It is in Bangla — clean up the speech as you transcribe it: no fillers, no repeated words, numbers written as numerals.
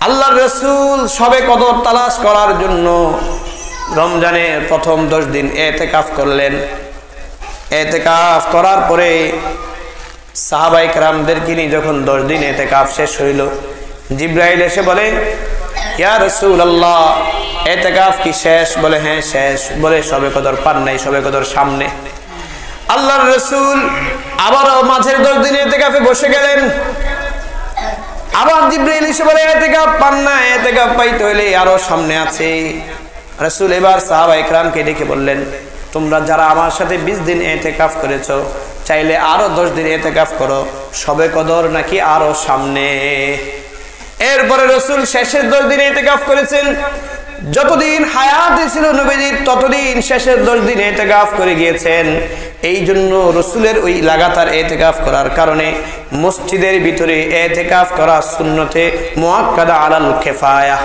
আল্লাহর রাসূল শবে কদর তালাশ করার জন্য রমজানের প্রথম 10 দিন ইতিকাফ করলেন। ইতিকাফ করার পরে সাহাবায়ে কেরামদেরকে নিয়ে যখন 10 দিন ইতিকাফ শেষ হইল, জিবরাইল এসে বলে, ইয়া রাসূলুল্লাহ, ইতিকাফ কি শেষ? বলে হ্যাঁ শেষ। বলে শবে কদর পান নাই? শবে কদর সামনে। আল্লাহর রাসূল আবারও মাঝের 10 দিন ইতিকাফে বসে গেলেন। আবার জিবরাইল এসে বলে, ইতিকাফ পান না, ইতিকাফ পাইতে হইলে আরো সামনে আছে। রাসূল এবার সাহাবায়ে কেরামকে ডেকে বললেন, তোমরা যারা আমার সাথে 20 দিন ইতিকাফ করেছো, চাইলে আরো 10 দিন ইতিকাফ করো, শবে কদর নাকি আরো সামনে। এরপরে রাসূল শেষের 10 দিন ইতিকাফ করেছেন। যতদিন হায়াতে ছিল নবীজির ততদিন শেষের 10 দিন ইতিকাফ করে গিয়েছেন। এই জন্য রাসূলের ওই লাগাতার ইতিকাফ করার কারণে মসজিদের ভিতরে ইতিকাফ করা সুন্নতে মুআক্কাদা আলাল কিফায়া।